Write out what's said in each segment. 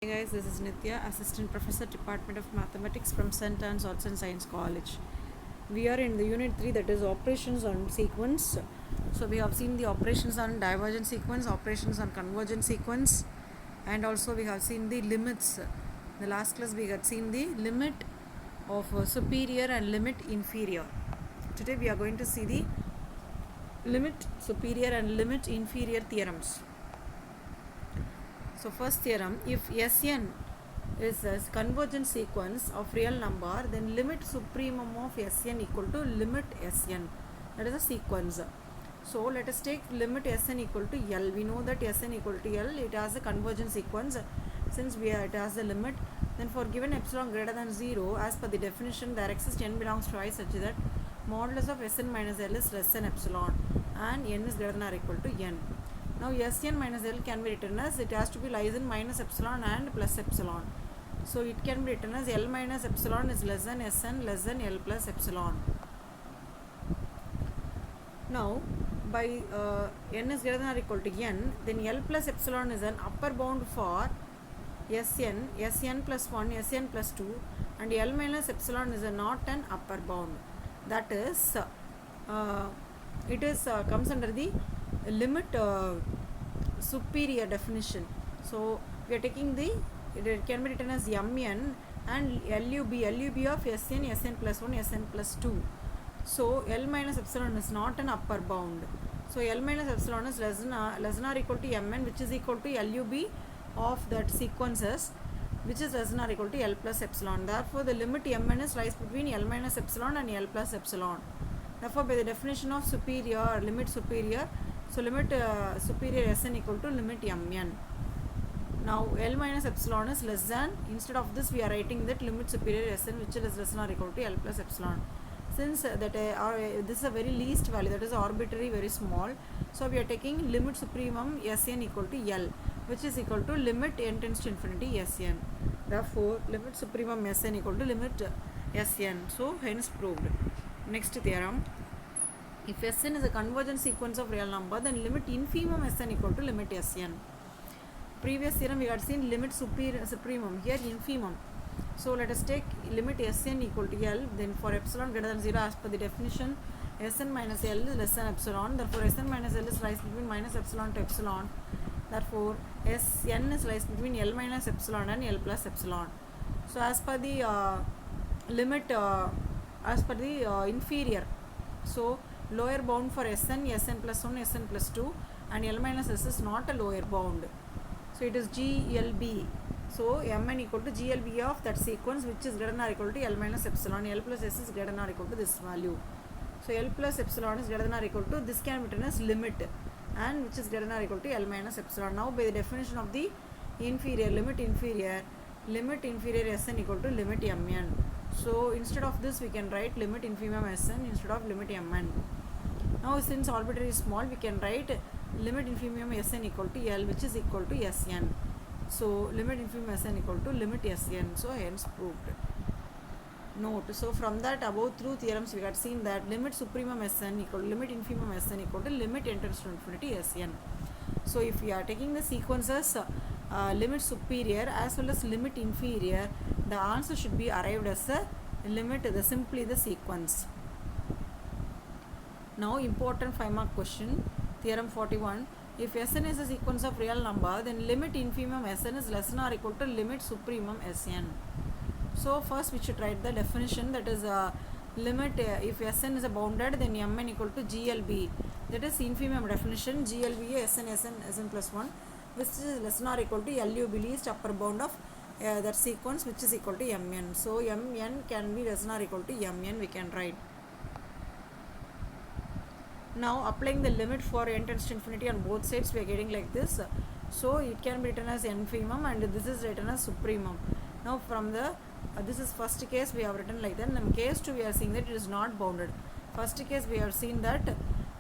Hey guys, this is Nitya, Assistant Professor, Department of Mathematics from St. Anne's Arts and Science College. We are in the Unit 3, that is operations on sequence. So we have seen the operations on divergent sequence, operations on convergent sequence, and also we have seen the limits. The last class we had seen the limit of superior and limit inferior. Today we are going to see the limit superior and limit inferior theorems. So first theorem, if Sn is a convergent sequence of real number, then limit supremum of Sn equal to limit Sn. That is a sequence. So let us take limit Sn equal to L. We know that Sn equal to L, it has a convergent sequence. Since it has a limit, then for given epsilon greater than 0, as per the definition, there exists n belongs to I such that modulus of Sn minus L is less than epsilon and n is greater than or equal to n. Now Sn minus L can be written as, it has to be lies in minus epsilon and plus epsilon. So it can be written as L minus epsilon is less than Sn less than L plus epsilon. Now by n is greater than or equal to n, then L plus epsilon is an upper bound for Sn plus 1, Sn plus 2, and L minus epsilon is not an upper bound. That is, it is comes under the limit superior definition. So we are taking the, it can be written as Mn and LUB of Sn plus 1, Sn plus 2. So L minus epsilon is not an upper bound. So L minus epsilon is less than or equal to Mn, which is equal to LUB of that sequences, which is less than or equal to L plus epsilon. Therefore the limit Mn is lies between L minus epsilon and L plus epsilon. Therefore by the definition of superior or limit superior, so limit superior Sn equal to limit Mn. Now L minus epsilon is less than, instead of this we are writing that limit superior Sn which is less than or equal to L plus epsilon. Since that this is a very least value, that is arbitrary, very small, so we are taking limit supremum Sn equal to L, which is equal to limit n tends to infinity Sn. Therefore limit supremum Sn equal to limit Sn. So hence proved. Next theorem, if Sn is a convergent sequence of real number, then limit infimum Sn equal to limit Sn. Previous theorem we had seen limit supremum, here infimum. So let us take limit Sn equal to L, then for epsilon greater than 0, as per the definition, Sn minus L is less than epsilon. Therefore Sn minus L is lies between minus epsilon to epsilon. Therefore Sn is lies between L minus epsilon and L plus epsilon. So as per the limit, as per the inferior, so lower bound for Sn plus 1, Sn plus 2, and L minus S is not a lower bound. So it is GLB. So Mn equal to GLB of that sequence which is greater than or equal to L minus epsilon. L plus S is greater than or equal to this value. So L plus epsilon is greater than or equal to, this can be written as limit, and which is greater than or equal to L minus epsilon. Now by the definition of the inferior, limit inferior Sn equal to limit Mn. So instead of this we can write limit infimum Sn instead of limit Mn. Now since arbitrary is small, we can write limit infimum Sn equal to L, which is equal to Sn. So limit infimum Sn equal to limit Sn. So hence proved. Note, so from that above through theorems we had seen that limit supremum Sn equal to limit infimum Sn equal to limit n tends to infinity Sn. So if we are taking the sequences limit superior as well as limit inferior, the answer should be arrived as a limit, simply the sequence. Now important 5-mark question, theorem 41. If Sn is a sequence of real number, then limit infimum Sn is less than or equal to limit supremum Sn. So first we should write the definition, that is limit, if Sn is a bounded, then Mn equal to GLB. That is infimum definition, GLB Sn plus 1, which is less than or equal to LUB, least upper bound of that sequence, which is equal to Mn. So Mn can be less than or equal to Mn, we can write. Now applying the limit for n tends to infinity on both sides, we are getting like this. So it can be written as infimum and this is written as supremum. Now from the this is first case we have written like that. In case 2 we are seeing that it is not bounded. First case we have seen that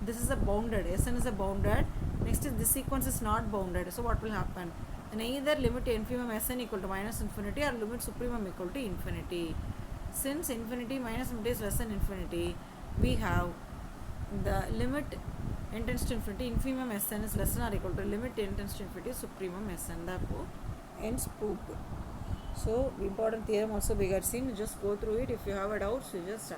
this is a bounded, Sn is a bounded. Next is this sequence is not bounded. So what will happen? Then either limit infimum Sn equal to minus infinity or limit supremum equal to infinity. Since infinity minus infinity is less than infinity, we have the limit n tends to infinity, infimum Sn is less than or equal to limit n tends to infinity supremum Sn. Therefore hence proved. So important theorem also we got seen. Just go through it. If you have a doubt, you just